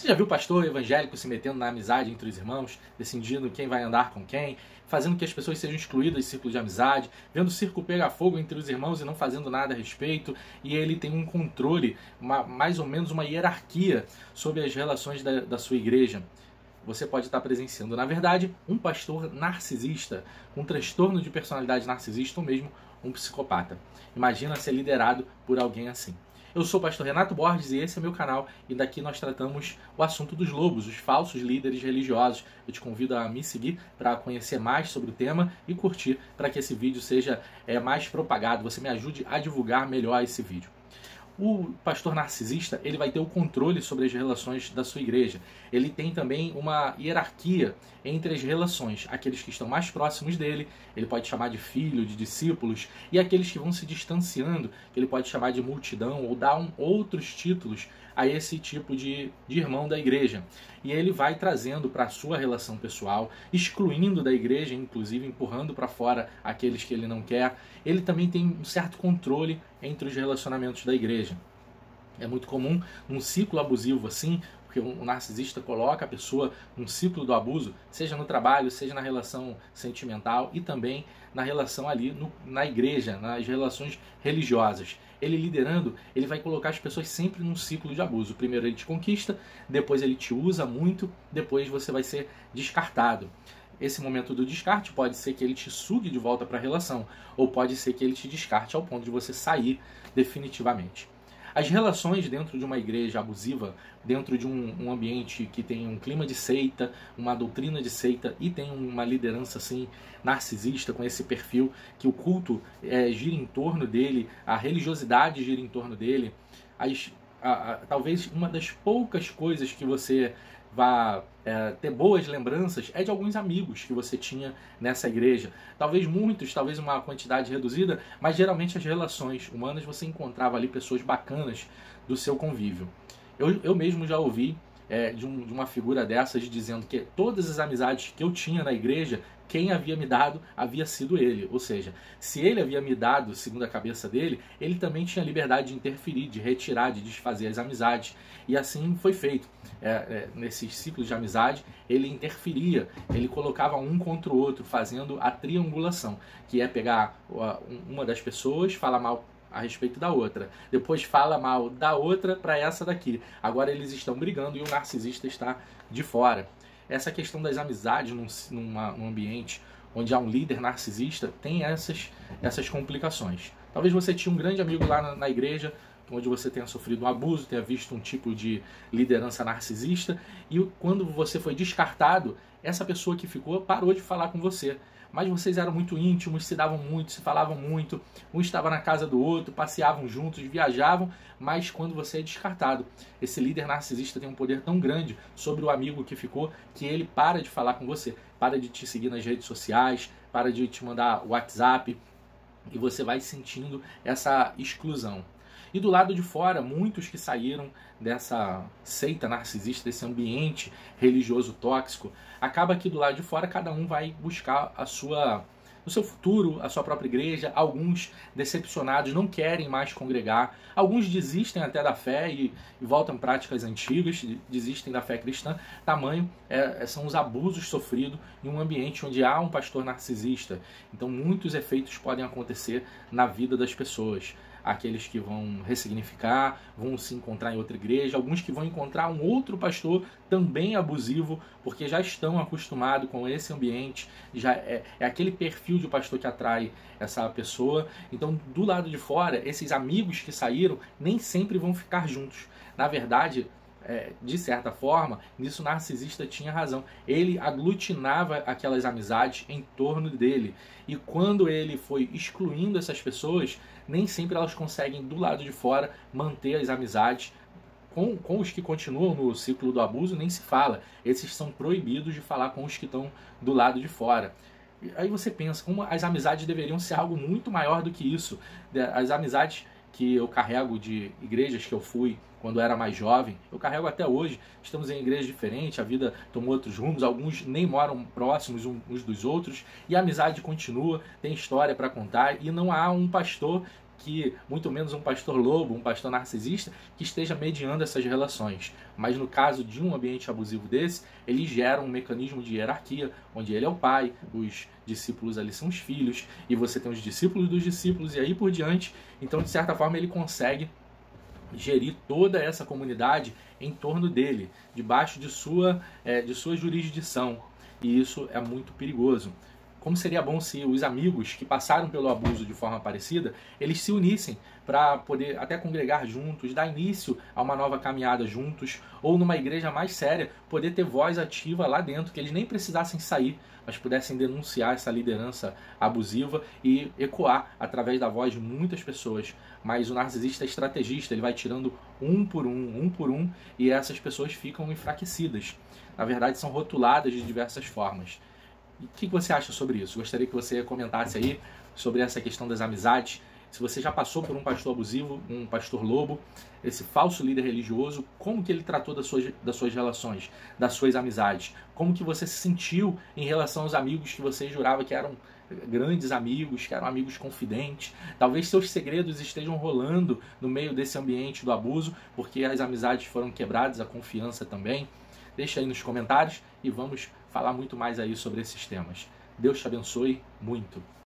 Você já viu pastor evangélico se metendo na amizade entre os irmãos, decidindo quem vai andar com quem, fazendo que as pessoas sejam excluídas do círculo de amizade, vendo o circo pegar fogo entre os irmãos e não fazendo nada a respeito, e ele tem um controle, mais ou menos uma hierarquia sobre as relações da sua igreja? Você pode estar presenciando, na verdade, um pastor narcisista, com um transtorno de personalidade narcisista ou mesmo um psicopata. Imagina ser liderado por alguém assim. Eu sou o pastor Renato Borges e esse é meu canal, e daqui nós tratamos o assunto dos lobos, os falsos líderes religiosos. Eu te convido a me seguir para conhecer mais sobre o tema e curtir para que esse vídeo seja mais propagado, você me ajude a divulgar melhor esse vídeo. O pastor narcisista, ele vai ter o controle sobre as relações da sua igreja. Ele tem também uma hierarquia entre as relações. Aqueles que estão mais próximos dele, ele pode chamar de filho, de discípulos, e aqueles que vão se distanciando, que ele pode chamar de multidão ou dar outros títulos a esse tipo de irmão da igreja. E ele vai trazendo para a sua relação pessoal, excluindo da igreja, inclusive empurrando para fora aqueles que ele não quer. Ele também tem um certo controle entre os relacionamentos da igreja. É muito comum num ciclo abusivo assim, porque o narcisista coloca a pessoa num ciclo do abuso, seja no trabalho, seja na relação sentimental e também na relação ali na igreja, nas relações religiosas. Ele liderando, ele vai colocar as pessoas sempre num ciclo de abuso. Primeiro ele te conquista, depois ele te usa muito, depois você vai ser descartado. Esse momento do descarte pode ser que ele te sugue de volta para a relação, ou pode ser que ele te descarte ao ponto de você sair definitivamente. As relações dentro de uma igreja abusiva, dentro de um ambiente que tem um clima de seita, uma doutrina de seita e tem uma liderança assim narcisista com esse perfil que o culto gira em torno dele, a religiosidade gira em torno dele, talvez uma das poucas coisas que você vá ter boas lembranças é de alguns amigos que você tinha nessa igreja. Talvez muitos, talvez uma quantidade reduzida, mas geralmente as relações humanas você encontrava ali pessoas bacanas do seu convívio. Eu mesmo já ouvi de uma figura dessas dizendo que todas as amizades que eu tinha na igreja, quem havia me dado havia sido ele. Ou seja, se ele havia me dado, segundo a cabeça dele, ele também tinha liberdade de interferir, de retirar, de desfazer as amizades. E assim foi feito. Nesses ciclos de amizade, ele interferia, ele colocava um contra o outro, fazendo a triangulação, que é pegar uma das pessoas, falar mal a respeito da outra, depois fala mal da outra para essa daqui. Agora eles estão brigando e o narcisista está de fora. Essa questão das amizades num ambiente onde há um líder narcisista tem essas complicações. Talvez você tinha um grande amigo lá na igreja, onde você tenha sofrido um abuso, tenha visto um tipo de liderança narcisista, e quando você foi descartado, essa pessoa que ficou parou de falar com você. Mas vocês eram muito íntimos, se davam muito, se falavam muito, um estava na casa do outro, passeavam juntos, viajavam, mas quando você é descartado, esse líder narcisista tem um poder tão grande sobre o amigo que ficou, que ele para de falar com você, para de te seguir nas redes sociais, para de te mandar WhatsApp, e você vai sentindo essa exclusão. E do lado de fora, muitos que saíram dessa seita narcisista, desse ambiente religioso tóxico, acaba que do lado de fora cada um vai buscar o seu futuro, a sua própria igreja. Alguns decepcionados não querem mais congregar, alguns desistem até da fé e voltam práticas antigas, desistem da fé cristã. Tamanho são os abusos sofridos em um ambiente onde há um pastor narcisista. Então muitos efeitos podem acontecer na vida das pessoas. Aqueles que vão ressignificar, vão se encontrar em outra igreja, alguns que vão encontrar um outro pastor também abusivo, porque já estão acostumados com esse ambiente, já é aquele perfil de pastor que atrai essa pessoa. Então, do lado de fora, esses amigos que saíram nem sempre vão ficar juntos. Na verdade, de certa forma, nisso o narcisista tinha razão. Ele aglutinava aquelas amizades em torno dele. E quando ele foi excluindo essas pessoas, nem sempre elas conseguem, do lado de fora, manter as amizades. Com os que continuam no ciclo do abuso, nem se fala. Esses são proibidos de falar com os que estão do lado de fora. Aí você pensa, como as amizades deveriam ser algo muito maior do que isso. As amizades que eu carrego de igrejas que eu fui quando era mais jovem, eu carrego até hoje. Estamos em igrejas diferentes, a vida tomou outros rumos, alguns nem moram próximos uns dos outros, e a amizade continua, tem história para contar, e não há um pastor que, muito menos um pastor lobo, um pastor narcisista, que esteja mediando essas relações. Mas no caso de um ambiente abusivo desse, ele gera um mecanismo de hierarquia, onde ele é o pai, os discípulos ali são os filhos, e você tem os discípulos dos discípulos, e aí por diante. Então, de certa forma, ele consegue gerir toda essa comunidade em torno dele, debaixo de sua jurisdição. E isso é muito perigoso. Como seria bom se os amigos que passaram pelo abuso de forma parecida, eles se unissem para poder até congregar juntos, dar início a uma nova caminhada juntos, ou numa igreja mais séria, poder ter voz ativa lá dentro, que eles nem precisassem sair, mas pudessem denunciar essa liderança abusiva e ecoar através da voz de muitas pessoas. Mas o narcisista é estrategista, ele vai tirando um por um, e essas pessoas ficam enfraquecidas. Na verdade, são rotuladas de diversas formas. E o que você acha sobre isso? Gostaria que você comentasse aí sobre essa questão das amizades. Se você já passou por um pastor abusivo, um pastor lobo, esse falso líder religioso, como que ele tratou das suas relações, das suas amizades? Como que você se sentiu em relação aos amigos que você jurava que eram grandes amigos, que eram amigos confidentes? Talvez seus segredos estejam rolando no meio desse ambiente do abuso, porque as amizades foram quebradas, a confiança também. Deixa aí nos comentários e vamos falar muito mais aí sobre esses temas. Deus te abençoe muito.